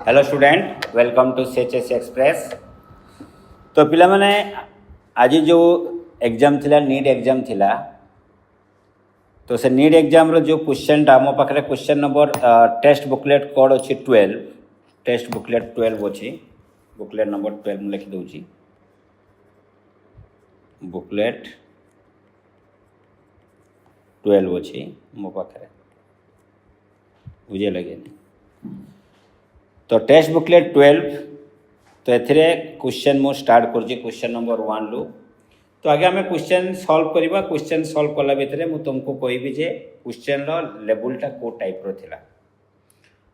Hello student, welcome to CHS express. तो पिला माने आज जो एग्जाम थिला नीट एग्जाम थिला, तो से नीट एग्जाम रो जो क्वेश्चन टा मो पाखरे question number test booklet code अछि 12। टेस्ट बुकलेट 12 अछि, बुकलेट नंबर 12 मु लिखि दउची। बुकलेट 12 अछि मो पाखरे, बुझे लगे। तो टेस्ट बुकलेट 12 तो एथिरे क्वेश्चन मु स्टार्ट करछि क्वेश्चन नंबर 1 लु। तो आगे आम क्वेश्चन सॉल्व करबा। क्वेश्चन सॉल्व कला भितर मु तुमको कहबी जे क्वेश्चन रो लेवलटा को टाइप रो थिला।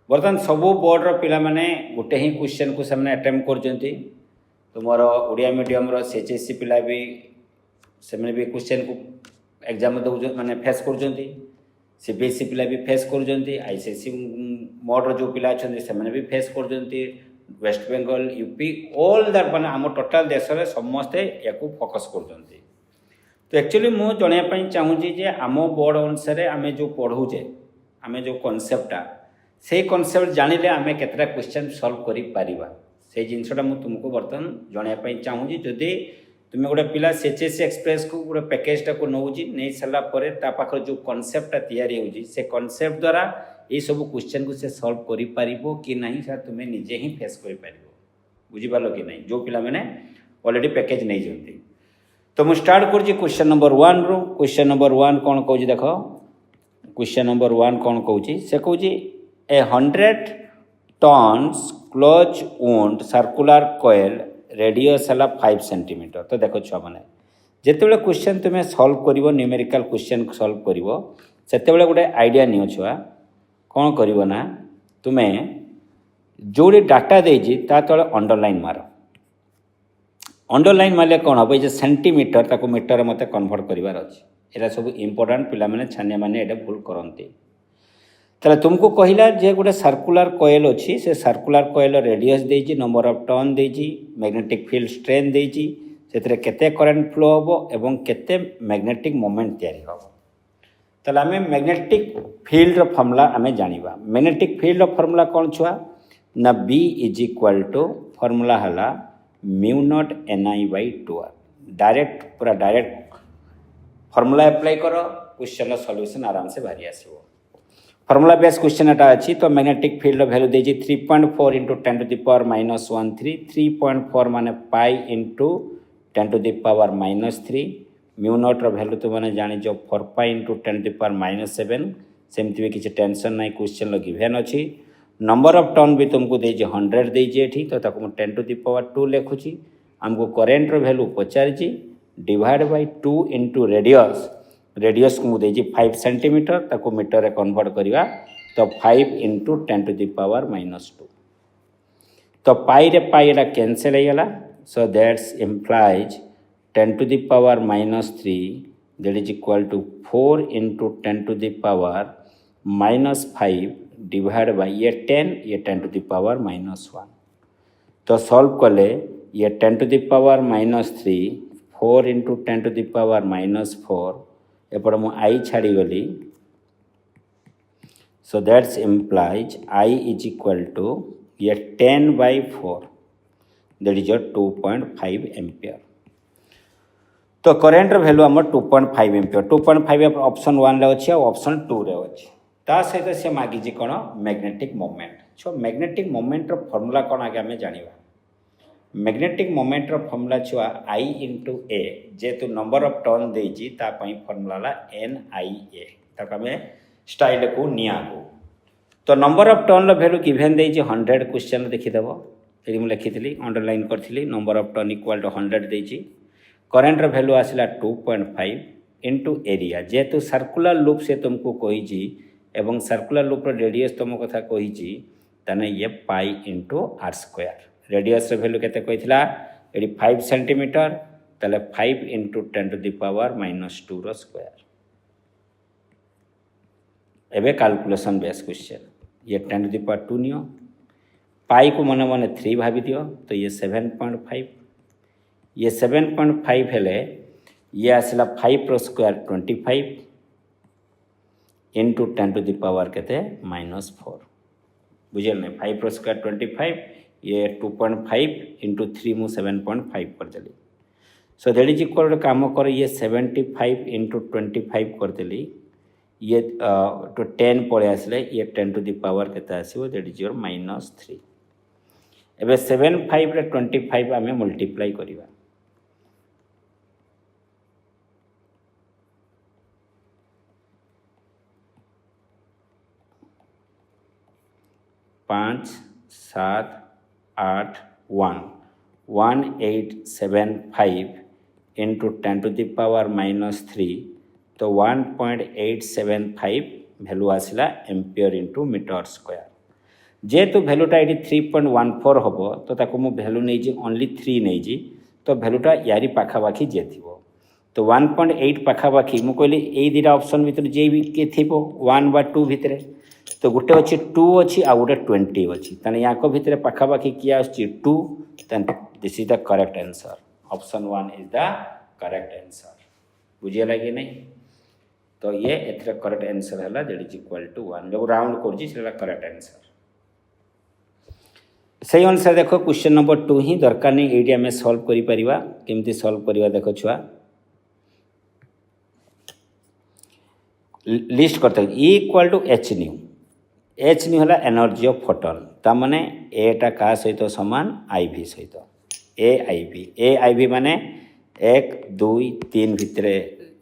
बर्तमान सबू बोर्ड रो पिला माने गोटे ही क्वेश्चन को सामने अटेम्प्ट करजंती। तुमरो ओडिया मीडियम रो CHSC पिला भी सेमने भी क्वेश्चन को एग्जाम दउ माने फेस करजंती। CBSE पिला भी फेस करजंती। ICSE मोड जो पिला अछंती सेमने भी फेस करजंती। West Bengal, UP, all that माने आम टोटल देश रे समस्ते याकू फोकस करजंती। तो एक्चुअली मु जणिया पई चाहूची जे आम बोर्ड अनुसार आमे जो पढौचे, आमे जो कॉन्सेप्टटा से कॉन्सेप्ट जानिले आमे केतरा क्वेश्चन सॉल्व करि पारिबा, से जिंसटा मु तुमको बर्तन जणिया पई चाहूची। जदि तुमे गोटे पिला CHS एक्सप्रेस को गोटे पैकेजटा को नौची नहीं सारा परे ता पाखर जो कॉन्सेप्टटा तैयारी होची से कॉन्सेप्ट द्वारा ये सब क्वेश्चन को से सॉल्व करि पारिबो कि नहीं सर तुमे निजे ही फेस करि पारिबो, बुझि पालो कि नहीं। जो पिला माने ऑलरेडी पैकेज नहीं जंती। तो मु स्टार्ट करछि क्वेश्चन नंबर 1 रो। क्वेश्चन नंबर 1 कोन कहूची देखो। क्वेश्चन नंबर 1 कोन कहूची से कहूची a 100 turns close wound circular coil radius है 5 सेंटीमीटर। तो देखो छुआ मैंने जिते क्वेश्चन तुम्हें सॉल्व कर न्यूमेरिकल क्वेश्चन सॉल्व कर से गोटे आइडिया नियो छुआ कौन कर ना तुम्हें जो डाटा देजी ता तले अंडरलाइन मार। अंडरलाइन मारे कौन हम ये सेंटीमीटर ताको मीटर मत कन्वर्ट करार अच्छे। यहाँ सब इम्पोर्टाट पे छानिया मैंने ये भूल करती। ताले तुमको कहला जे गोटे सर्कुलर कॉइल अच्छी से सर्कुलर कॉइल रेडियस देजी, नंबर ऑफ टर्न देजी, मैग्नेटिक फील्ड स्ट्रेंथ देजी, से केते करंट फ्लो हम एवं केते मैग्नेटिक मोमेंट तैयारी हम। ताले आमे मैग्नेटिक फील्ड रो फॉर्मूला आमे जानिबा। मैग्नेटिक फील्ड रो फॉर्मूला कौन छुआ ना B is equal to formula हला म्यू नॉट Ni/2r। डायरेक्ट पूरा डायरेक्ट फॉर्मूला अप्लाई करो, क्वेश्चन सॉल्यूशन आराम से बाहरी आसीबो। फॉर्मूला बेस क्वेश्चन एटा अच्छी। तो मैग्नेटिक फील्ड वैल्यू देजी 3.4 इंटू 10 टू द पावर -13। 3.4 माने pi into 10 to the power -3। Mu naught रो वैल्यू तो मैंने जानी जो 4 pi into 10 to the power -7। सेमती भी किसी टेंशन नहीं, क्वेश्चन गिवेन अच्छी। नंबर ऑफ टर्न भी तुमको देजी 100 देजी एठी, तो ताको 10 टू द पावर 2 लिखुची। हमको करेंट रो वैल्यू पचारजी divide by 2 into radius. Radius को मुझे 5 सेंटीमीटर ताको मीटर रे कन्वर्ट करिवा, तो 5 इंटू 10 टू द पावर -2। तो पाई रे पाई एटा कैंसिल हो गला। So that's implies 10 to the power -3 that is equal to 4 into 10 to the power -5 divide by ये 10 टू द पावर -1। तो सॉल्व कले ये 10 to the power -3 4 into 10 to the power -4 एपटे मु आई छाड़ी गली। So that's implies I is equal to ये 10/4 दैट इज 2.5 एम्पियर। तो करेंट वैल्यू आम 2.5 एम्पियर। 2.5 ऑप्शन 1 रे अच्छी और ऑप्शन 2 रे अच्छी। ता सहित से मागिजी कौन magnetic moment. So magnetic moment रो फॉर्मूला कौन आगे आम जानिबा। मैग्नेटिक मोमेंट रो फॉर्मूला छुआ I इंटू A जेतु नंबर ऑफ टर्न देजी ता पई फॉर्मूला ला NIA। ताको आमे स्टाइल को निया को। तो नंबर ऑफ टर्न रो वैल्यू गिवन देजी 100। क्वेश्चन देखि देबो एडी मु लिखितली अंडरलाइन करथिली। Number of turn equal to 100 देजी। करेंट रो वैल्यू आसिला 2.5 इंटू एरिया जेतु सर्कुलर लूप से तुमको कहिजी एवं सर्कुलर लूप रो रेडियस तुम कथा कहिजी तने ये pi into r square. Radius value केते कहितला एडी 5 सेंटीमीटर, तले 5 इंटू 10 टू द पावर -2 रो स्क्वायर। एबे कैलकुलेशन बेस क्वेश्चन ये 10 टू द पावर 2 नियो, पाई को मन मन 3 भाभी दियो, तो ये 7.5। ये 7.5 हेले ये आसला 5 रो square 25 into 10 to the power केते -4। बुझे ना 5 स्क्वायर 25 ये 2.5 इंटू 3 मु 7.5 करदेली सो दैट इज इक्वल काम कर ये 75 इंटू 25 करदेली ये तो 10 पड़े आसले ये 10 टू द पावर केते आसीबो दैट इज योर -3 एबे 75 रे 25 आमे मल्टीप्लाई करिवा 5 7 8 1 1875 इंटू 10 टू द पावर -3 तो 1.875 भैल्यू आसला एम्पियर इंटू मीटर स्क्वायर जेहेतु भैल्यूटा ये 3.14 हम तो ताको मु भैल्यू नहीं ओनली 3 नहीं तो भैल्यूटा यारी पाखापाखि जे थी तो 1.8 पाखापाखि मु कहली यही दुटा ऑप्शन भीतर जे भी के थी 1 बा 2 भितर तो गोटे अच्छे 2 अच्छी आ गोटे 20 अच्छी तेना या भितर पाखापाखि किए आसची 2 then this is the correct answer option 1 is the correct answer बुझेगा कि नहीं तो ये एथर करेक्ट आंसर है दैट इज इक्वल टू 1 जो राउंड कर करेक्ट आंसर सही अनुसार देखो क्वेश्चन नंबर 2 ही दरकार नहीं ये आम सल्व करमती सल्व करवा देख छुआ लिस्ट करते इक्वल टू एच न्यू है एनर्जी ऑफ फोटोन ताने एटा क्या सहित सामान आई भी सहित ए आई भी माने 1 2 3 भितर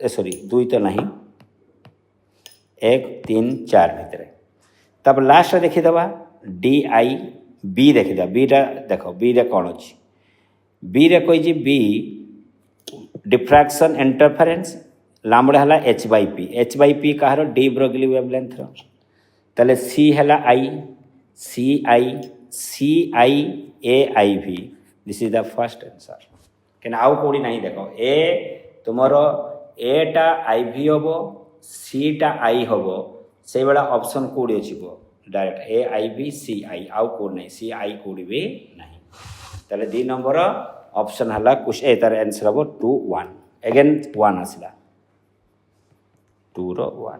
सॉरी 2 तो नहीं 1 3 4 भितर तब लास्ट देखीदे डी आई बी देखीद बीटा देख बी रे कौन अच्छी बी रे कही बी डिफ्रैक्शन इंटरफेरेंस लामड़ा है एच बाई पी कहार डी ब्रोगली वेवलेंथ ताले सी है आई ए आई भी this is the first answer क्या आउ कौड़ी ना देख ए तुम एटा आई भी हम सी टा आई हम से भाया ऑप्शन कौड़ी अच्छी डायरेक्ट ए आई बी सी आई आउ कौड़ नहीं सी आई कौड़ी भी नहीं ताले 2 नंबर ऑप्शन है कुछ ए तार आंसर हम 2 1 अगेन 1 आसला 2 रो 1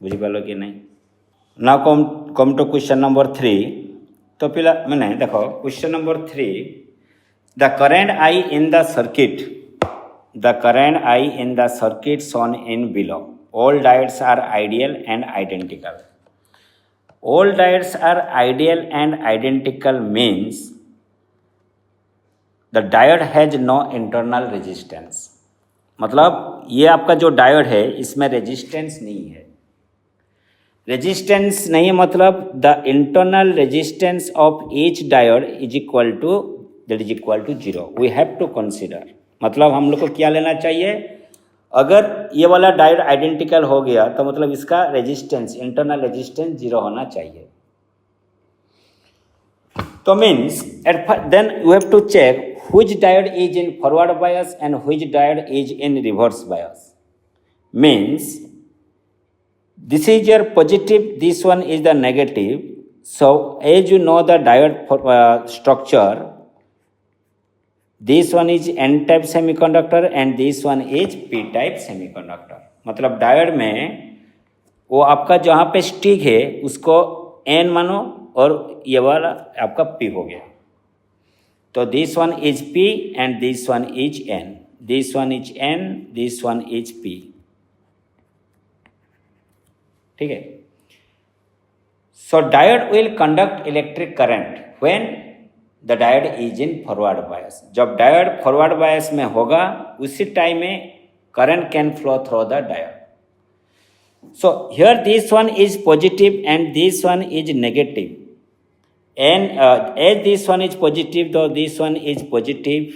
बुझिपाल कि नहीं ना कम टू क्वेश्चन नंबर 3 तो पिला मैंने देखो question number 3 the current I in the circuit shown in below all diodes are ideal and identical all diodes are ideal and identical means the diode has no internal resistance मतलब ये आपका जो diode है इसमें resistance नहीं है resistance नहीं है मतलब the internal resistance of each diode is equal to 0 we have to consider मतलब हम लोग को क्या लेना चाहिए अगर ये वाला डायोड आइडेंटिकल हो गया तो मतलब इसका रेजिस्टेंस इंटरनल रेजिस्टेंस 0 होना चाहिए तो means then you have to check which diode is in forward bias and which diode is in reverse bias means this is your positive this one is the negative so as you know the diode structure this one is n type semiconductor and this one is p type semiconductor मतलब diode में वो आपका जहाँ पे stick है उसको n मानो और ये वाला आपका p हो गया तो this one is p and this one is n this one is n this one is p ठीक है so diode will conduct electric current when the diode is in forward bias जब diode forward bias में होगा उसी time में current can flow through the diode so here this one is positive and this one is negative and as this one is positive though this one is positive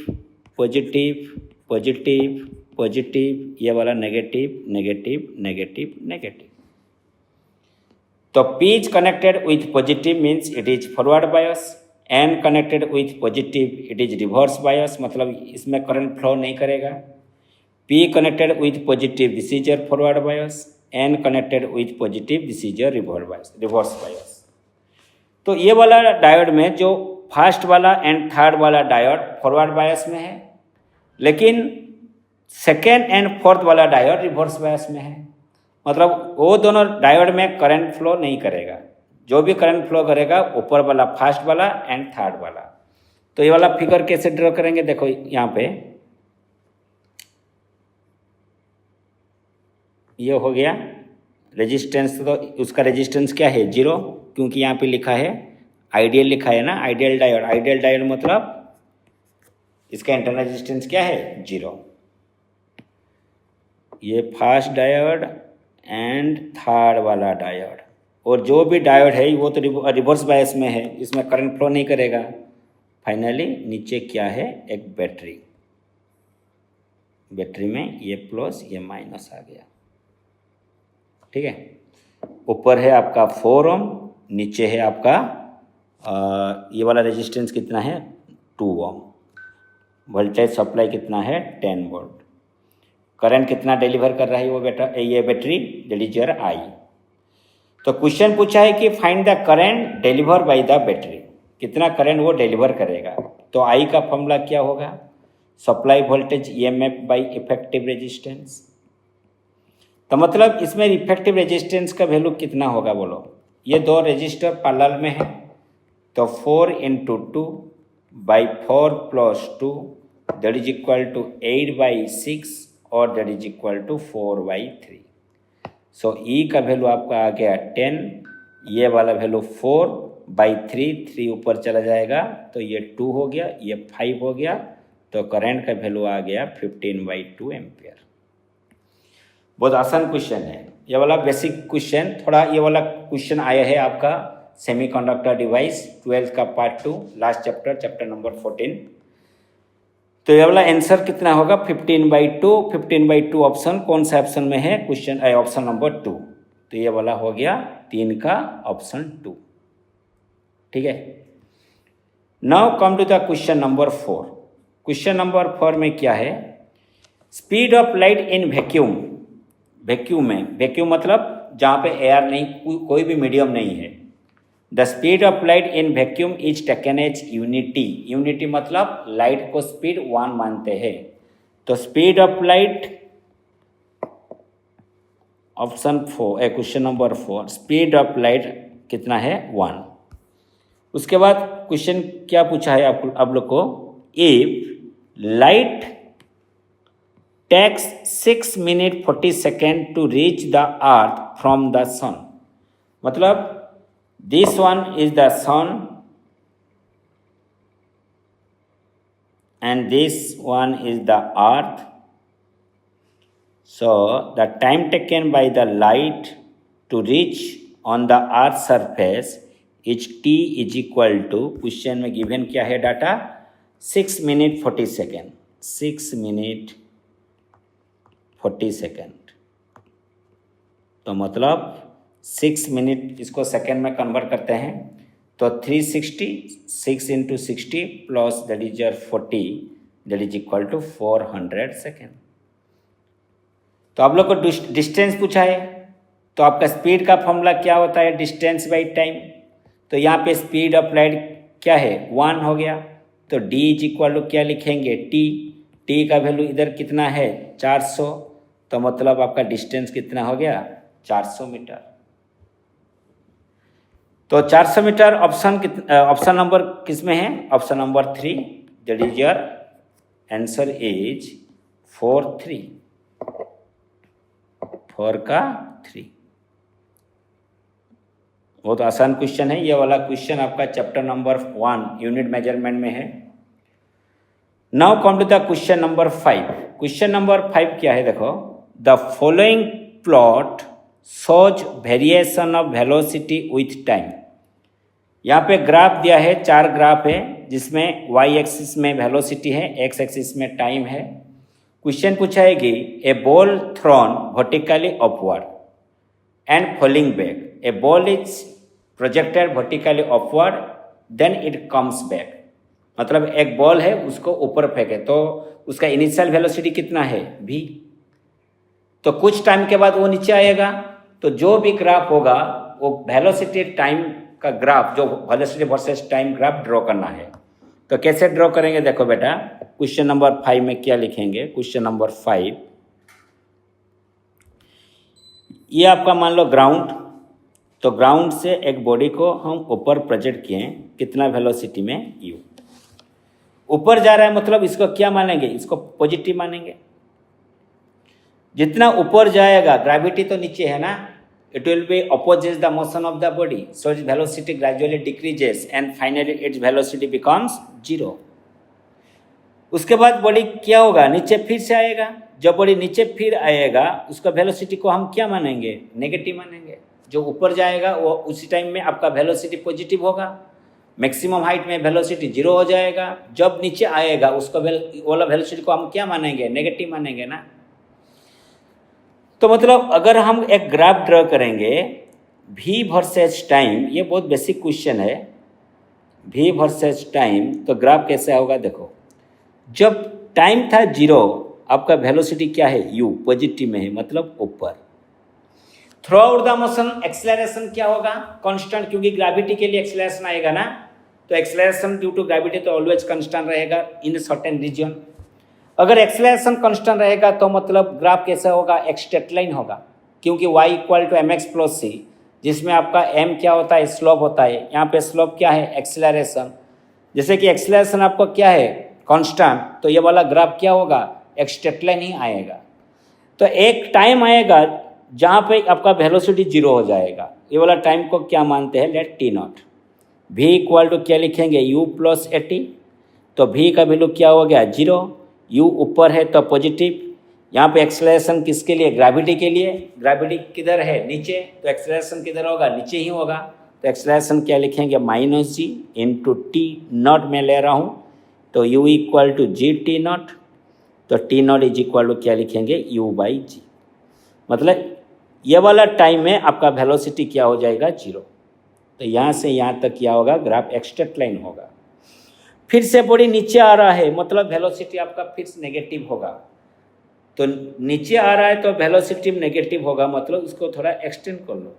ये वाला negative तो P is connected with positive means it is forward bias N connected with positive it is reverse bias मतलब इसमें current flow नहीं करेगा P connected with positive this is your forward bias N connected with positive this is your reverse bias तो ये वाला diode में जो first वाला एंड थर्ड वाला डायोड फॉरवर्ड बायस में है लेकिन सेकेंड एंड फोर्थ वाला डायोड रिवर्स बायस में है मतलब वो दोनों डायोड में करंट फ्लो नहीं करेगा, जो भी करंट फ्लो करेगा ऊपर वाला फर्स्ट वाला एंड थर्ड वाला। तो ये वाला फिगर कैसे ड्रॉ करेंगे, देखो यहाँ पे ये हो गया रेजिस्टेंस, तो उसका रेजिस्टेंस क्या है 0, क्योंकि यहाँ पे लिखा है आइडियल, लिखा है ना आइडियल डायोड। आइडियल डायोड मतलब इसका इंटरनल रेजिस्टेंस क्या है 0। ये फर्स्ट डायोड एंड थर्ड वाला डायोड, और जो भी डायोड है वो तो रिवर्स बायस में है, इसमें करंट फ्लो नहीं करेगा। फाइनली नीचे क्या है, एक बैटरी, बैटरी में ये प्लस ये माइनस आ गया, ठीक है। ऊपर है आपका 4 ओम, नीचे है आपका ये वाला रेजिस्टेंस कितना है 2 ओम। वोल्टेज सप्लाई कितना है 10 वोल्ट। करंट कितना डिलीवर कर रहा है वो ये बैटरी, दैट इज योर आई। तो क्वेश्चन पूछा है कि find the current deliver by the battery, कितना करंट वो डिलीवर करेगा। तो आई का फॉर्मूला क्या होगा, supply voltage EMF bye effective resistance. तो मतलब इसमें इफेक्टिव रेजिस्टेंस का वैल्यू कितना होगा बोलो। ये दो रेजिस्टर पैरेलल में है, तो 4 × 2 by 4 + 2 that is equal to 8/6 और that is equal to 4/3। So E का वैल्यू आपका आ गया 10, ये वाला वैल्यू 4/3, 3 ऊपर चला जाएगा तो ये 2 हो गया, ये 5 हो गया, तो करंट का वैल्यू आ गया 15/2 एम्पियर। बहुत आसान क्वेश्चन है ये वाला, बेसिक क्वेश्चन। थोड़ा ये वाला क्वेश्चन आया है आपका सेमीकंडक्टर डिवाइस 12 का पार्ट 2, लास्ट चैप्टर नंबर 14। तो ये वाला आंसर कितना होगा 15/2। 15/2 ऑप्शन कौन सा ऑप्शन में है, क्वेश्चन ऑप्शन नंबर 2। तो ये वाला हो गया 3 का ऑप्शन 2, ठीक है। Now come to the question number 4। Question number 4 में क्या है, speed of light in vacuum. Vacuum में, वैक्यूम मतलब जहाँ पे एयर नहीं, कोई भी मीडियम नहीं है। The speed of light in vacuum is taken as unity. Unity मतलब लाइट को स्पीड 1 मानते हैं। तो speed of light option 4 question number 4, speed of light कितना है 1। उसके बाद क्वेश्चन क्या पूछा है आप लोग को, if light takes 6 minutes 40 seconds to reach the earth from the sun। मतलब this one is the sun and this one is the earth। So the time taken by the light to reach on the earth surface is t is equal to, question में given क्या है data 6 minutes 40 seconds, 6 minutes 40 second. तो मतलब 6 minute, इसको second में convert करते हैं तो 360, 6 × 60 plus that is your 40 that is equal to 400 second. तो आप लोग को डिस्टेंस पूछा है, तो आपका स्पीड का फॉर्मूला क्या होता है, डिस्टेंस बाई टाइम। तो यहाँ पे स्पीड ऑफ लाइट क्या है 1 हो गया, तो d इज इक्वल टू क्या लिखेंगे t का वैल्यू इधर कितना है 400, तो मतलब आपका डिस्टेंस कितना हो गया 400 मीटर। तो 400 मीटर ऑप्शन नंबर किस में है, option number 3, that is your answer is 4 का 3। बहुत आसान क्वेश्चन है ये वाला। क्वेश्चन आपका चैप्टर नंबर 1 यूनिट मेजरमेंट में है। Now come to the question number 5। Question number 5 क्या है, देखो, the following plot shows variation of velocity with time. यहाँ पे ग्राफ दिया है, 4 ग्राफ है, जिसमें y एक्सिस में वेलोसिटी है, x एक्सिस में टाइम है। क्वेश्चन पूछा है कि a ball thrown vertically upward and falling back, a ball is projected vertically upward then it comes back. मतलब एक बॉल है, उसको ऊपर फेंके तो उसका इनिशियल वेलोसिटी कितना है v, तो कुछ टाइम के बाद वो नीचे आएगा। तो जो भी ग्राफ होगा वो वेलोसिटी टाइम का ग्राफ, जो velocity versus time graph draw करना है। तो कैसे ड्रॉ करेंगे, देखो बेटा, क्वेश्चन नंबर 5 में क्या लिखेंगे। क्वेश्चन नंबर 5, ये आपका मान लो ग्राउंड, तो ग्राउंड से एक बॉडी को हम ऊपर प्रोजेक्ट किए हैं, कितना वेलोसिटी में, u। ऊपर जा रहा है मतलब इसको क्या मानेंगे, इसको पॉजिटिव मानेंगे। जितना ऊपर जाएगा, ग्रेविटी तो नीचे है ना, it will be opposes the motion of the body, so its velocity gradually decreases and finally its velocity becomes 0। उसके बाद बॉडी क्या होगा, नीचे फिर से आएगा। जब बॉडी नीचे फिर आएगा उसका वेलोसिटी को हम क्या मानेंगे, नेगेटिव मानेंगे। जो ऊपर जाएगा वो उसी टाइम में आपका वेलोसिटी पॉजिटिव होगा, मैक्सिमम हाइट में वेलोसिटी 0 हो जाएगा। जब नीचे आएगा उसका वाला वेलोसिटी को हम क्या मानेंगे, नेगेटिव मानेंगे ना। तो मतलब अगर हम एक ग्राफ ड्रॉ करेंगे v वर्सेस टाइम, ये बहुत बेसिक क्वेश्चन है, v वर्सेस टाइम, तो ग्राफ कैसे होगा देखो। जब टाइम था 0, आपका वेलोसिटी क्या है, u पॉजिटिव में है, मतलब ऊपर। Through out the motion acceleration क्या होगा, कांस्टेंट, क्योंकि ग्रेविटी के लिए एक्सेलरेशन आएगा ना, तो एक्सेलरेशन ड्यू टू ग्रेविटी तो ऑलवेज कांस्टेंट रहेगा इन सर्टेन रीजन। अगर एक्सेलरेशन कांस्टेंट रहेगा तो मतलब ग्राफ कैसा होगा, एक स्ट्रेट लाइन होगा, क्योंकि y equal to mx plus c, जिसमें आपका m क्या होता है, स्लोप होता है। यहाँ पे स्लोप क्या है, एक्सेलरेशन। जैसे कि एक्सेलरेशन आपको क्या है, कांस्टेंट, तो ये वाला ग्राफ क्या होगा, एक स्ट्रेट लाइन ही आएगा। तो एक टाइम आएगा जहाँ पे आपका वेलोसिटी 0 हो जाएगा, ये वाला टाइम को क्या मानते हैं, let t naught. v equal to क्या लिखेंगे, u प्लस a t, तो v का वैल्यू क्या हो गया, 0। u ऊपर है तो पॉजिटिव। यहाँ पे एक्सेलरेशन किसके लिए, ग्रेविटी के लिए। ग्रेविटी किधर है, नीचे, तो एक्सेलरेशन किधर होगा, नीचे ही होगा। तो एक्सेलरेशन क्या लिखेंगे, -g इंटू टी नॉट में ले रहा हूँ, तो u equal to g t naught, तो t naught is equal to क्या लिखेंगे, u बाई जी। मतलब ये वाला टाइम में आपका वेलोसिटी क्या हो जाएगा, 0। तो यहाँ से यहाँ तक क्या होगा, ग्राफ एक स्ट्रेट लाइन होगा। फिर से बॉडी नीचे आ रहा है, मतलब वेलोसिटी आपका फिर से नेगेटिव होगा। तो नीचे आ रहा है तो वेलोसिटी नेगेटिव होगा, मतलब इसको थोड़ा एक्सटेंड कर लो,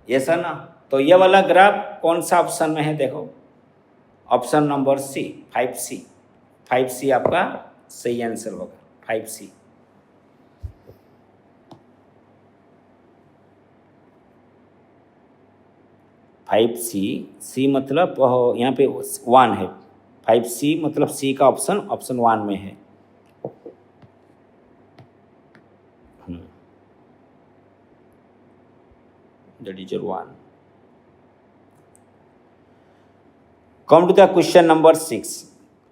ऐसा ना। तो ये वाला ग्राफ कौन सा ऑप्शन में है, देखो option number C, 5C। 5C आपका सही आंसर होगा, 5C। C मतलब यहाँ पे 1 है, 5C मतलब C का ऑप्शन 1 में है। That is your 1. Come to the question number 6।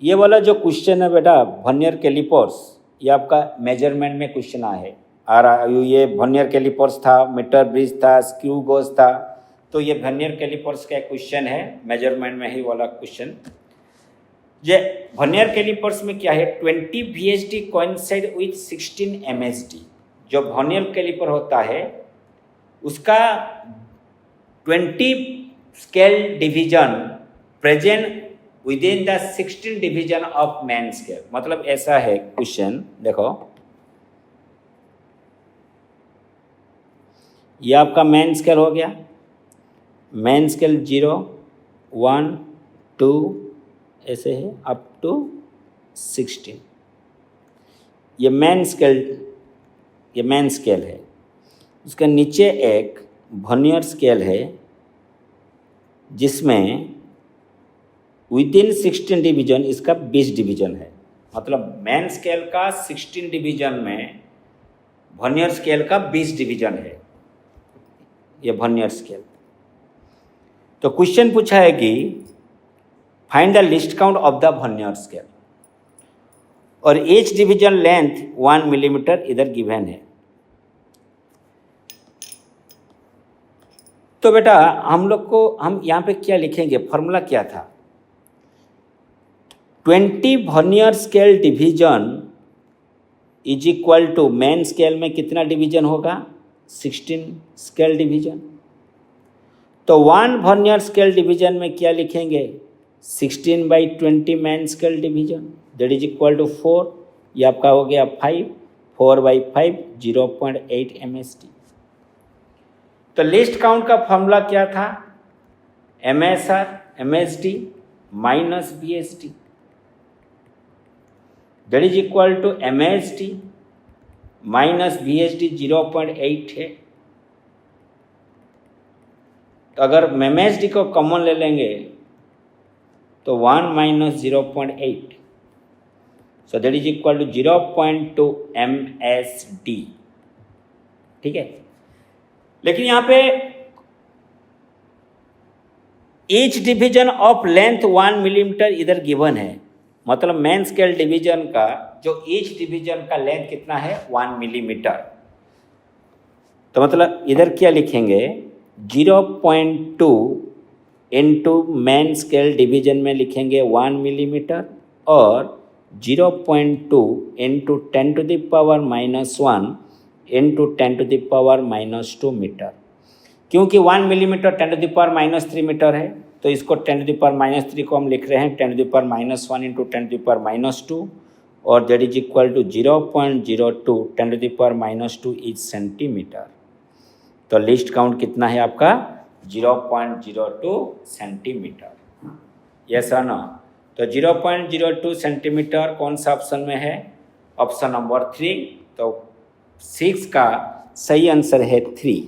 ये वाला जो क्वेश्चन है बेटा, वर्नियर कैलिपर्स, ये आपका मेजरमेंट में क्वेश्चन आ रहा है। ये वर्नियर कैलिपर्स था, मीटर ब्रिज था, स्क्रू गोज था, तो ये वर्नियर कैलिपर्स का क्वेश्चन है, मेजरमेंट में ही वाला क्वेश्चन। ये वर्नियर कैलिपर्स में क्या है, 20 VSD कोइंसाइड विथ 16 MSD। जो वर्नियर कैलिपर होता है उसका 20 scale division present with in the 16 division of main scale. मतलब ऐसा है क्वेश्चन, देखो ये आपका मैन स्केल हो गया, मैन स्केल 0, 1, 2 ऐसे है अप टू 16। ये मैन स्केल है। उसके नीचे एक वर्नियर स्केल है जिसमें विद इन 16 डिवीजन इसका 20 डिवीजन है। मतलब मैन स्केल का 16 डिवीजन में वर्नियर स्केल का 20 डिवीजन है, ये वर्नियर स्केल। तो क्वेश्चन पूछा है कि find the least count of the vernier scale और ईच डिवीजन लेंथ 1 मिलीमीटर इधर गिवन है। तो बेटा हम यहाँ पे क्या लिखेंगे, फॉर्मूला क्या था, 20 vernier scale division is equal to main scale में कितना डिवीजन होगा, 16 स्केल डिवीजन। तो 1 वर्नियर स्केल डिवीजन में क्या लिखेंगे, 16/20 main scale division, that is equal to 4। ये आपका हो गया 5, 4/5 0.8 MSD। तो लिस्ट काउंट का फॉर्मूला क्या था, MSR MSD minus BSD, that is equal to MSD minus VHD 0.8 है। तो अगर MMHD को कॉमन ले लेंगे तो 1 minus 0.8, so that is equal to 0.2 MSD। ठीक है, लेकिन यहाँ पे each division of length 1 millimetre इधर गिवन है, मतलब मेन स्केल डिवीजन का जो ईच डिवीजन का लेंथ कितना है 1 मिलीमीटर। तो मतलब इधर क्या लिखेंगे 0.2 इंटू मेन स्केल डिवीजन में लिखेंगे 1 मिलीमीटर और 0.2 इंटू 10⁻⁻1 इंटू 10⁻⁻2 मीटर। क्योंकि 1 मिलीमीटर 10⁻³ मीटर है तो इसको 10⁻³ को हम लिख रहे हैं 10⁻1 इंटू 10⁻2 और दैट इज इक्वल टू 0.02 10⁻² इज सेंटीमीटर। तो लिस्ट काउंट कितना है आपका 0.02 सेंटीमीटर। यस और नो? तो 0.02 सेंटीमीटर कौन सा ऑप्शन में है? Option number 3। तो 6 का सही आंसर है 3।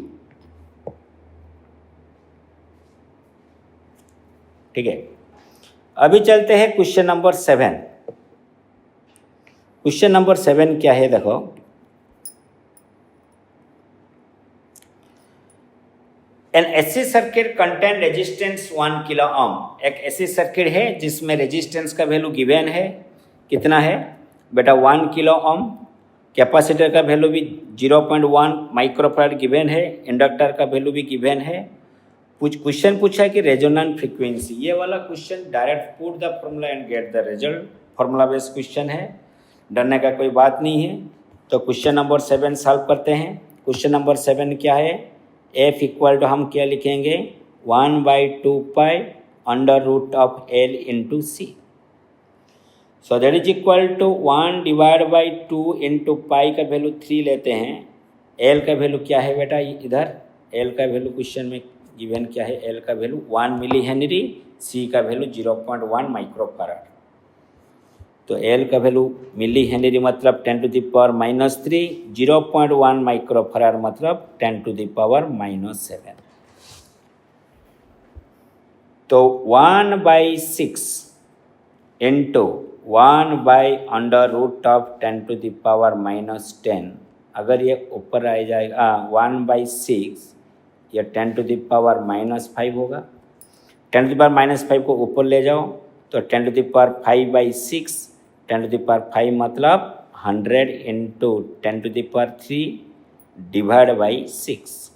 ठीक है, अभी चलते हैं क्वेश्चन नंबर 7। क्वेश्चन नंबर 7 क्या है देखो, N AC circuit contain resistance 1 kilo ohm. एक ऐसी सर्किट है जिसमें रेजिस्टेंस का वैल्यू गिवन है, कितना है बेटा 1 किलो ओम। कैपेसिटर का वैल्यू भी 0.1 माइक्रोफैराड गिवन है, इंडक्टर का वैल्यू भी गिवन है। कुछ क्वेश्चन पूछा है कि रेजोनेंट फ्रीक्वेंसी, ये वाला question direct put the formula and get the result, formula based question है, डरने का कोई बात नहीं है। तो क्वेश्चन नंबर 7 सॉल्व करते हैं। क्वेश्चन नंबर 7 क्या है, F इक्वल टू हम क्या लिखेंगे 1/2 pi under root of L into C। So that is equal to 1/2 into pi का वैल्यू 3 लेते हैं। L का वैल्यू क्या है बेटा, इधर L का वैल्यू क्वेश्चन में गिवन क्या है, L का वैल्यू 1 मिली हेनरी, C का वैल्यू 0.1 माइक्रोफैराड। तो L का वैल्यू मिली हेनरी मतलब 10⁻³ 0.1 माइक्रोफैराड मतलब 10⁻⁻7। तो 1/6 इंटू 1/√10⁻10, अगर ये ऊपर आ जाएगा 1/6 या 10⁻⁻5 होगा। 10⁻⁻5 को ऊपर ले जाओ तो 10⁵/6, 10⁵ मतलब 100 इंटू 10⁻³ डिवाइड बाई 6।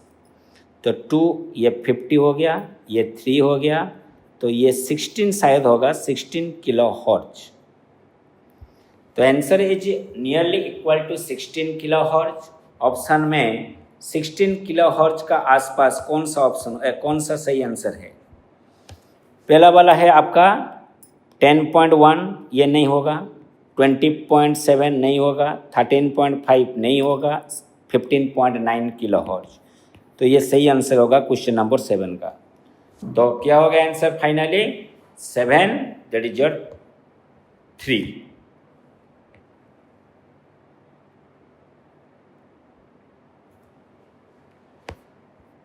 तो 2 ये 50 हो गया, ये 3 हो गया, तो ये 16 शायद होगा, 16 किलो हर्ट्ज। तो answer is nearly equal to 16 kilo hertz. Option में 16 किलो हर्ट्ज का आसपास कौन सा ऑप्शन कौन सा सही आंसर है? पहला वाला है आपका 10.1, ये नहीं होगा, 20.7 नहीं होगा, 13.5 नहीं होगा, 15.9 किलो हर्ट्ज। तो ये सही आंसर होगा क्वेश्चन नंबर 7 का। तो क्या होगा answer finally 7, that is your 3।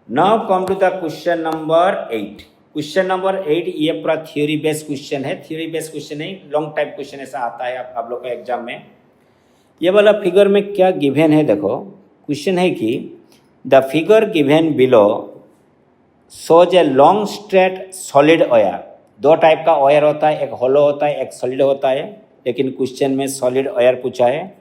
Now come to the question number 8। Question number 8 ये पूरा थ्योरी बेस्ड क्वेश्चन है, थ्योरी बेस्ड क्वेश्चन नहीं, लॉन्ग टाइप क्वेश्चन ऐसा आता है आप लोग का एग्जाम में। ये वाला फिगर में क्या गिवन है देखो, क्वेश्चन है कि the figure given below shows a long straight solid wire. दो टाइप का वायर होता है, एक होलो होता है, एक सॉलिड होता है, लेकिन क्वेश्चन में सॉलिड वायर पूछा है।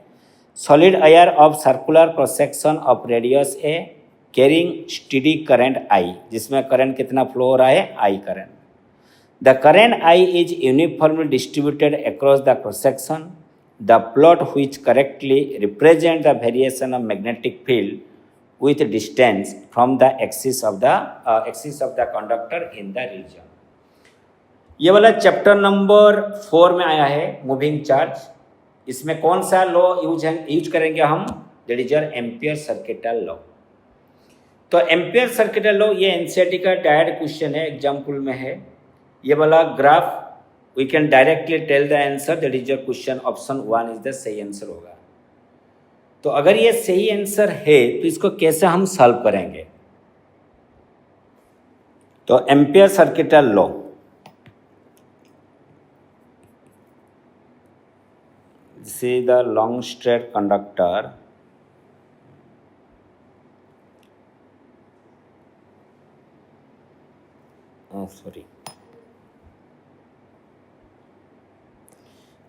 Solid wire of circular cross section of radius A carrying steady current I, जिसमें करंट कितना फ्लो हो रहा है I current. The current I is uniformly distributed across the cross section. The plot which correctly represent the variation of magnetic field with distance from the axis of the conductor in the region। ये वाला chapter number 4 में आया है, moving charge. इसमें कौन सा law use करेंगे हम, that is your ampere circuital law. तो एम्पियर सर्किटल लॉ ये एनसीईआरटी का डायरेक्ट क्वेश्चन है, एग्जाम्पल में है। ये वाला graph we can directly tell the answer, that is your question option 1 is the सही आंसर होगा। तो अगर ये सही आंसर है तो इसको कैसे हम सॉल्व करेंगे? तो ampere circuital law, this is the long straight conductor. Sorry,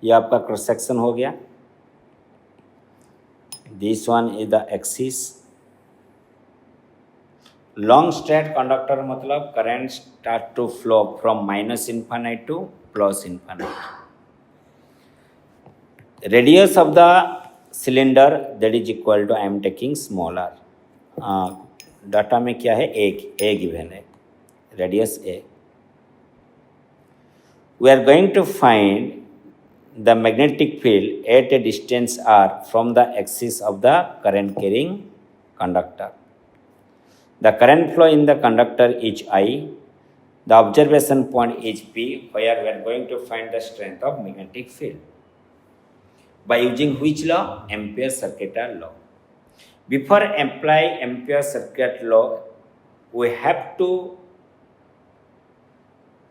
ये आपका क्रॉस सेक्शन हो गया. This one is the axis. Long straight conductor मतलब current start to flow from minus infinity to plus infinity. Radius of the cylinder that is equal to I am taking smaller. Data में क्या है? a given है, radius a. We are going to find the magnetic field at a distance r from the axis of the current carrying conductor. The current flow in the conductor is I. The observation point is P, where we are going to find the strength of magnetic field. By using which law? Ampere circuit law. Before apply Ampere circuit law, we have to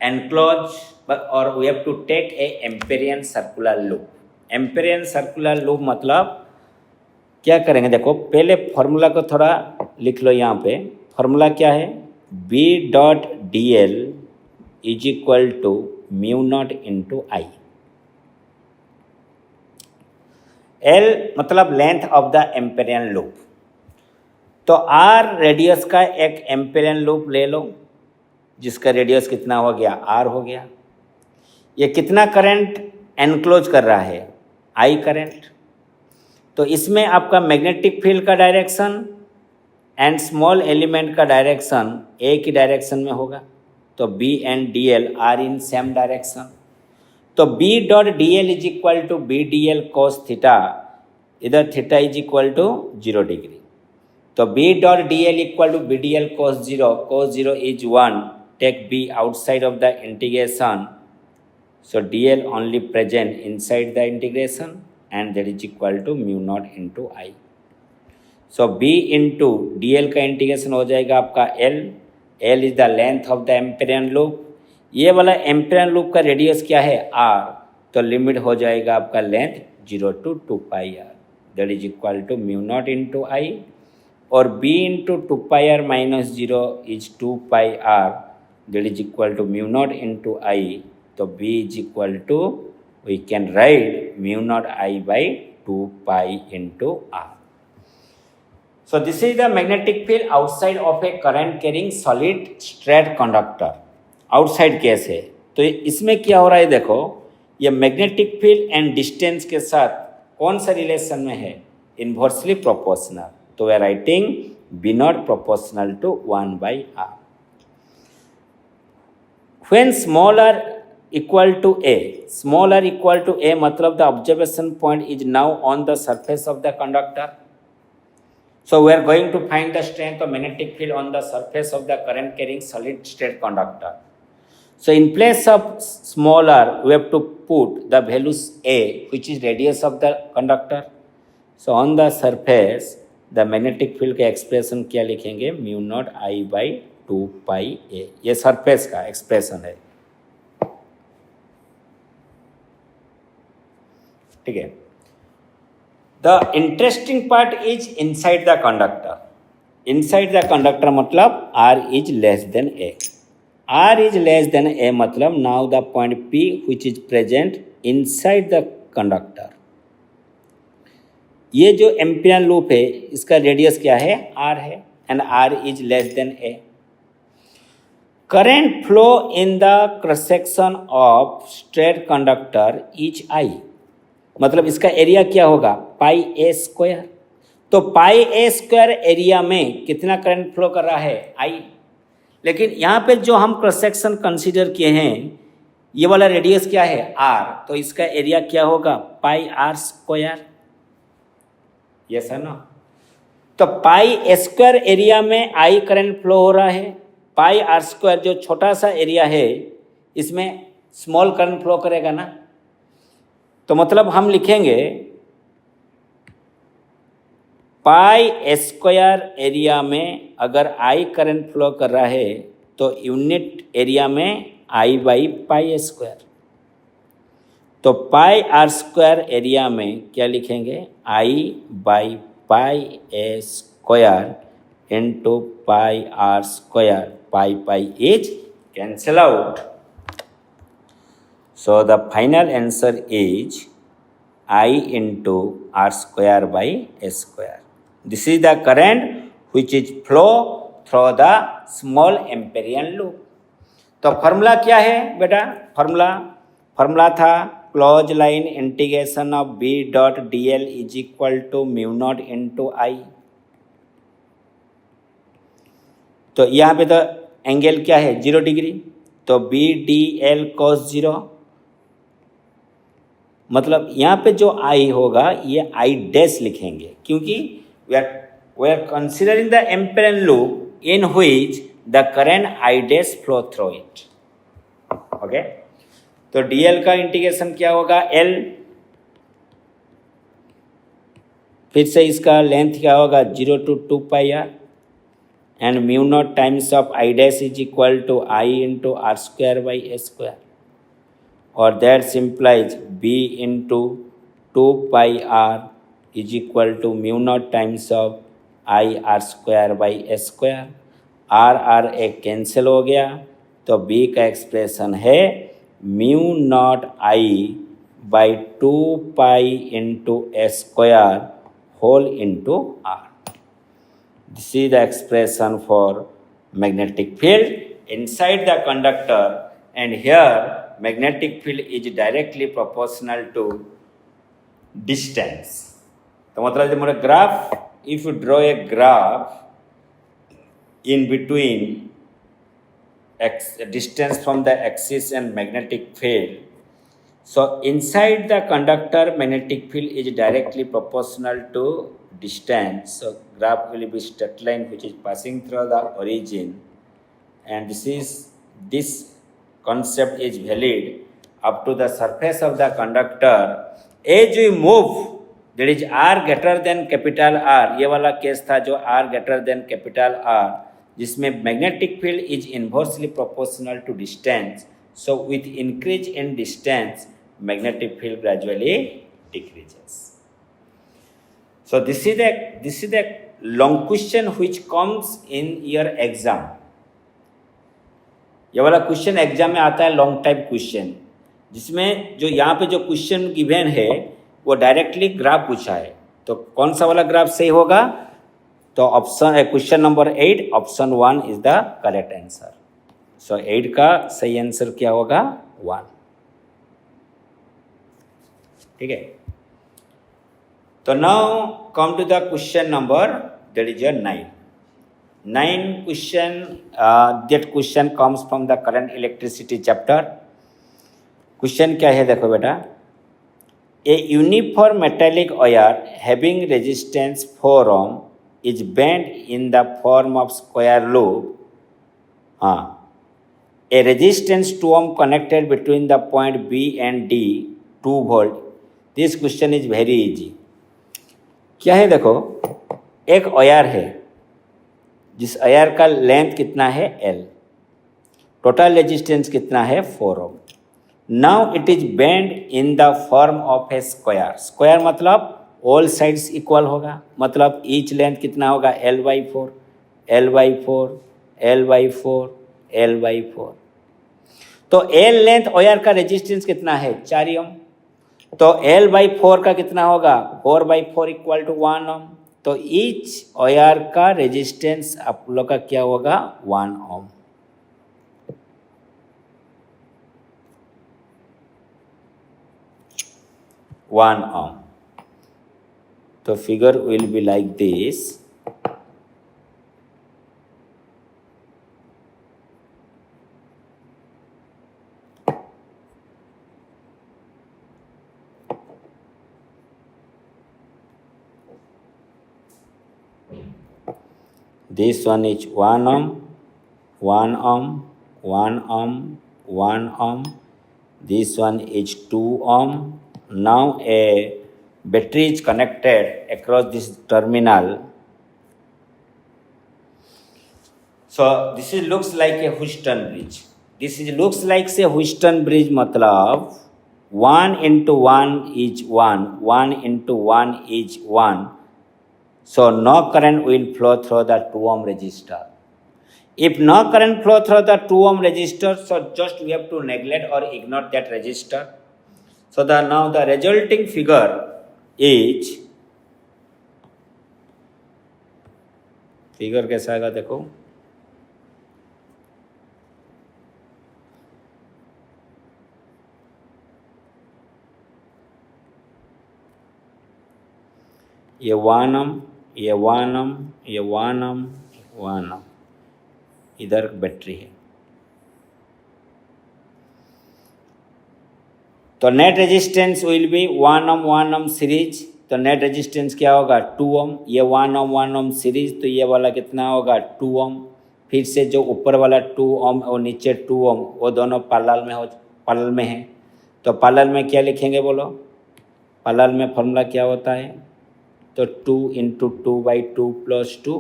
enclose or we have to take a Amperian circular loop. Amperian circular loop मतलब क्या करेंगे? देखो पहले formula को थोड़ा लिख लो. यहाँ पे फॉर्मूला क्या है? B dot D L is equal to mu naught into I. L मतलब length of the amperian loop. तो R रेडियस का एक एम्पेरियन लूप ले लो जिसका रेडियस कितना हो गया? R हो गया. ये कितना करंट एनक्लोज कर रहा है? I current. तो इसमें आपका मैग्नेटिक फील्ड का डायरेक्शन एंड स्मॉल एलिमेंट का डायरेक्शन A की डायरेक्शन में होगा. तो B and d l are in same direction. तो B dot D L is equal to b d l cos theta. इधर theta is equal to 0 degree. तो B dot D l equal to b d l cos 0. Cos 0 is 1. Take B outside of the integration. So D L only present inside the integration and that is equal to mu naught into I. So B into D L का integration हो जाएगा आपका L. L is the length of the amperian loop. ये वाला Amperian loop का radius क्या है? R. तो लिमिट हो जाएगा आपका length 0 to 2 pi r. That is equal to mu naught into I. और B into 2 pi r minus 0 is 2 pi r. That is equal to mu naught into I. तो B is equal to we can write mu naught I by 2 pi into r. So this is the magnetic field outside of a current carrying solid straight conductor. Outside case है. तो इसमें क्या हो रहा है? देखो ये मैग्नेटिक फील्ड एंड डिस्टेंस के साथ कौन सा रिलेशन में है? Inversely proportional. तो we are writing b naught proportional to 1 by r. When small r equal to a, small r equal to a मतलब the observation point is now on the surface of the conductor. So we are going to find the strength of magnetic field on the surface of the current carrying solid state conductor. So in place of small r, we have to put the values A, which is radius of the conductor. So on the surface, the magnetic field का expression क्या लिखेंगे? Mu naught I by 2 pi a. ये surface का expression है. ठीक है. The interesting part is inside the conductor. Inside the conductor मतलब R is less than A. R is less than A मतलब now the point P which is present inside the conductor. ये जो एम्पियन loop है इसका radius क्या है? R है and R is less than A. Current flow in the cross section of straight conductor is I. मतलब इसका एरिया क्या होगा? पाई ए स्क्वायर. तो पाई ए स्क्वायर एरिया में कितना करंट फ्लो कर रहा है? आई. लेकिन यहाँ पे जो हम क्रॉस सेक्शन कंसीडर किए हैं ये वाला रेडियस क्या है? आर. तो इसका एरिया क्या होगा? पाई आर स्क्वायर. यस है ना? तो पाई स्क्वायर एरिया में आई करंट फ्लो हो रहा है. पाई आर स्क्वायर जो छोटा सा एरिया है इसमें स्मॉल करंट फ्लो करेगा ना. तो मतलब हम लिखेंगे पाई स्क्वायर एरिया में अगर आई करंट फ्लो कर रहा है तो यूनिट एरिया में आई बाई पाई स्क्वायर। तो पाई आर स्क्वायर एरिया में क्या लिखेंगे, I by pi a square into pi r square, pi pi is cancel out. So the final answer is I into R square by S square. This is the current which is flow through the small amperian loop. तो formula क्या है बेटा, formula था close line integration of B dot D L is equal to mu naught into I. तो यहाँ पे तो angle क्या है, 0 डिग्री, तो बी डी एल कॉस 0, मतलब यहाँ पे जो आई होगा ये आई डैश लिखेंगे, क्योंकि we are considering the amperian loop in which the current I dash flow through it. Okay, तो डीएल का इंटीग्रेशन क्या होगा, एल, फिर से इसका लेंथ क्या होगा 0 to 2 pi R, and mu naught times of I dash is equal to I into R square by A square, or that implies b into 2 pi r is equal to mu naught times of I r square by s square। r एक cancel हो गया, तो b का expression है mu naught I by 2 pi into S square whole into R. This is the expression for magnetic field inside the conductor, and here magnetic field is directly proportional to distance। तो मतलब जो मेरा graph, if you draw a graph in between distance from the axis and magnetic field, so inside the conductor magnetic field is directly proportional to distance, so graph will be straight line which is passing through the origin, and this concept is valid up to the surface of the conductor। as we move, there is r greater than capital R, ये वाला case था जो r greater than capital R, जिसमें magnetic field is inversely proportional to distance, so with increase in distance magnetic field gradually decreases। so this is the long question which comes in your exam। ये वाला question exam में आता है, long type question, जिसमें जो यहाँ पे जो क्वेश्चन गिवन है वो डायरेक्टली ग्राफ पूछा है। तो कौन सा वाला ग्राफ सही होगा, तो option question number 8 option 1 is the correct answer. So 8 का सही आंसर क्या होगा, 1। ठीक है, तो now come to the question number that is your 9 question। that question comes from the current electricity chapter। Question क्या है देखो बेटा, a uniform metallic wire having resistance 4 ohm is bent in the form of square loop। a resistance 2 ohm connected between the point B and D 2 volt। this question is very easy। क्या है देखो, एक wire है जिस wire का length कितना है L, total resistance कितना है 4 ohm. Now it is bend in the form of a square. Square मतलब ऑल साइड्स इक्वल होगा, मतलब ईच लेंथ कितना होगा L/4 L/4 L/4 L/4। तो L लेंथ वायर का रेजिस्टेंस कितना है 4 ओम, तो L/4 का कितना होगा 4/4 इक्वल टू 1 ओम। तो ईच वायर का रेजिस्टेंस आप लोग का क्या होगा 1 ओम। तो figure will be like this. This one is 1 ohm, 1 ohm, 1 ohm, 1 ohm. This one is 2 ohm. Now a battery is connected across this terminal. So this is looks like a Houston bridge. This is looks like a Houston bridge मतलब 1 into 1 is 1, 1 into 1 is 1. So no current will flow through the 2 ohm resistor. If no current flow through the 2 ohm resistor, so just we have to neglect or ignore that resistor. So now the resulting figure is, figure कैसा आएगा देखो, ये 1 ohm, ये 1 ohm, ये 1 ohm, 1 ohm, इधर battery है। तो net resistance will be 1 ohm series, तो नेट रेजिस्टेंस क्या होगा 2 ohm, ये 1 ohm सीरीज, तो ये वाला कितना होगा 2 ohm। फिर से जो ऊपर वाला 2 ohm और नीचे 2 ohm वो दोनों पैरेलल में है। तो पैरेलल में क्या लिखेंगे बोलो, पैरेलल में फॉर्मूला क्या होता है, तो 2 into 2/2 plus 2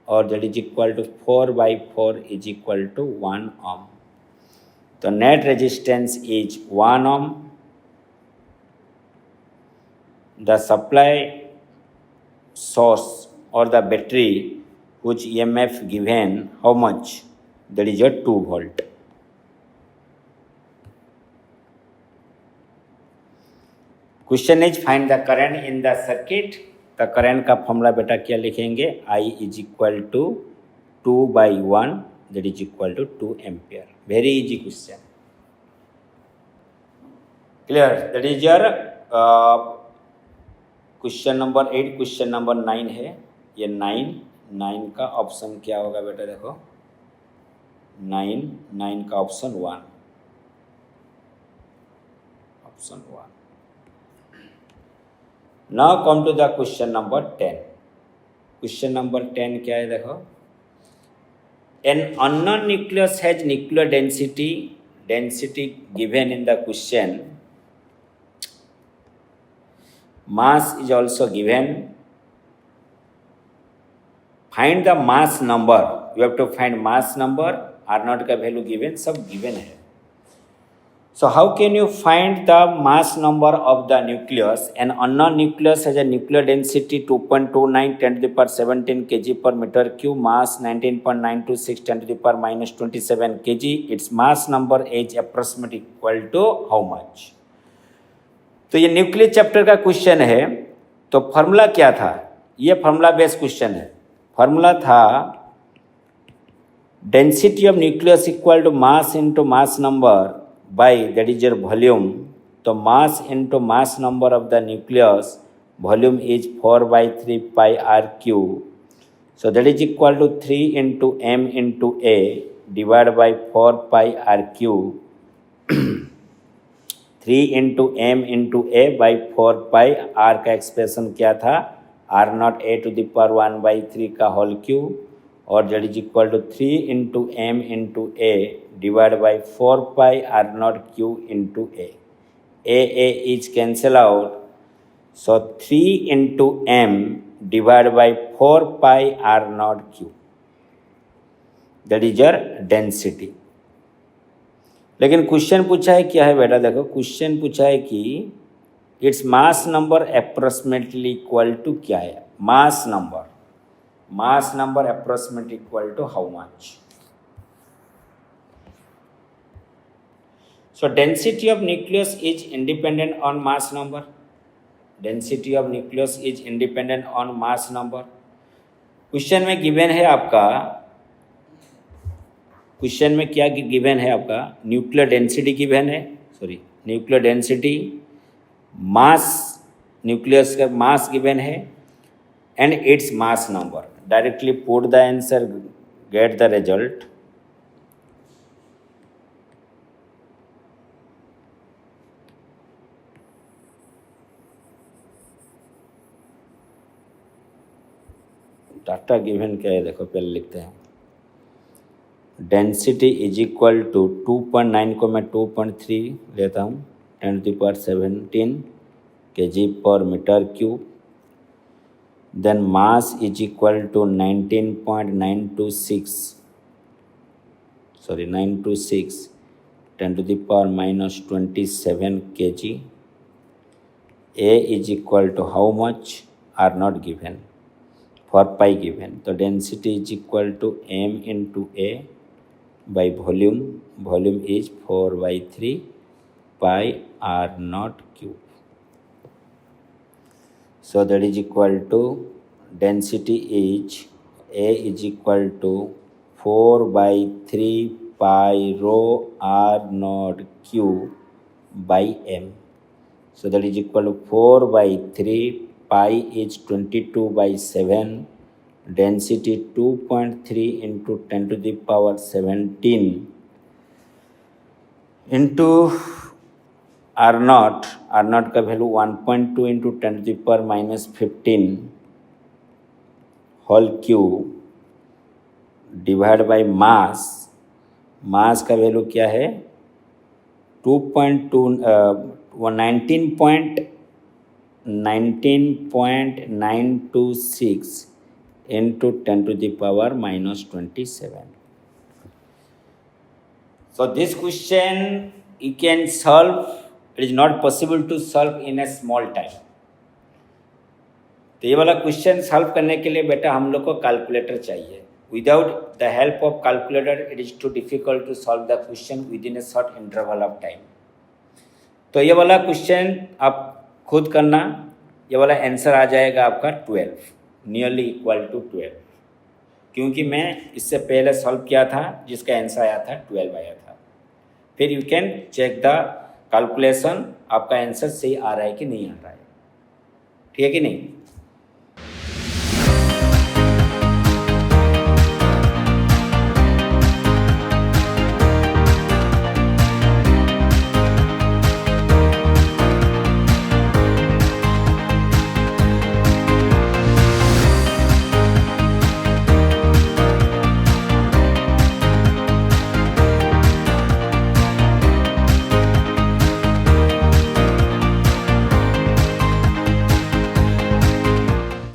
और that is equal to 4/4 is equal to 1 ohm। तो net resistance is 1 ohm। The supply source or the battery which EMF given how much, that is your 2 volt। Question is find the current in the circuit। तो current का formula बेटा क्या लिखेंगे, I is equal to 2/1 that is equal to 2 ampere। Very easy question, clear। that is your question number 8। Question number 9 है, ये 9 का option क्या होगा बेटा, देखो 9 का option 1, option 1। Now come to the question number 10। Question number 10 क्या है देखो, an unknown nucleus has nuclear density given in the question, mass is also given, find the mass number। you have to find mass number, R0 का value given, सब given है। so how can you find the mass number of the nucleus? An unknown nucleus has a nuclear density 2.29 10 to the power 17 kg per meter cube, mass 19.926 10 to the power minus 27 kg, its mass number is approximately equal to how much? तो ये nuclear chapter का question है। तो formula क्या था, ये formula based question है। Formula था density of nucleus equal to mass into mass number by that is your volume. तो mass into mass number of the nucleus, volume is 4/3 pi r³। So that is equal to 3 into m into a divide by 4 pi r³। 3 into m into a by 4 pi, r का expression क्या था, r0 a to the power 1/3 का whole cube, और that is equal to 3 into m into a divided by 4 pi r0 q into a is cancel out, so 3 into m divided by 4 pi r0 q, that is your density। लेकिन question पूछा है क्या है बेटा, देखो question पूछा है कि its mass number approximately equal to क्या है, mass number approximately equal to how much. So density of nucleus is independent on mass number, density of nucleus is independent on mass number. Question में given है आपका, question में क्या given है आपका, nuclear density given है, sorry nuclear density, mass, nucleus का mass given है and its mass number. Directly put the answer, get the result. Data given क्या है देखो, पहले लिखते हैं। डेंसिटी इज इक्वल टू 2.9 को मैं 2.3 लेता हूँ 10 to the power 17 kg/m³. Then mass is equal to 926 10 to the power minus 27 kg. A is equal to how much are not given, for pi given. So density is equal to m into A by volume. Volume is 4/3 pi r naught cube. So that is equal to density is A is equal to 4/3 pi rho r naught cube by m. So that is equal to 4/3 pi is 22/7. Density 2.3 into 10 to the power 17 into R naught का value 1.2 into 10 to the power minus 15 whole cube divide by mass का value क्या है 19.926 into 10 to the power minus 27. So this question you can solve. It is not possible to solve in a small time. तो ये वाला question solve करने के लिए बेटा हम लोग को कैलकुलेटर चाहिए. Without the help of calculator it is too difficult to solve the question within a short interval of time. तो ये वाला क्वेश्चन आप खुद करना. ये वाला आंसर आ जाएगा आपका 12, नियरली इक्वल टू 12, क्योंकि मैं इससे पहले सॉल्व किया था जिसका आंसर आया था 12 आया था. फिर you can check the calculation, आपका आंसर सही आ रहा है कि नहीं आ रहा है. ठीक है कि नहीं.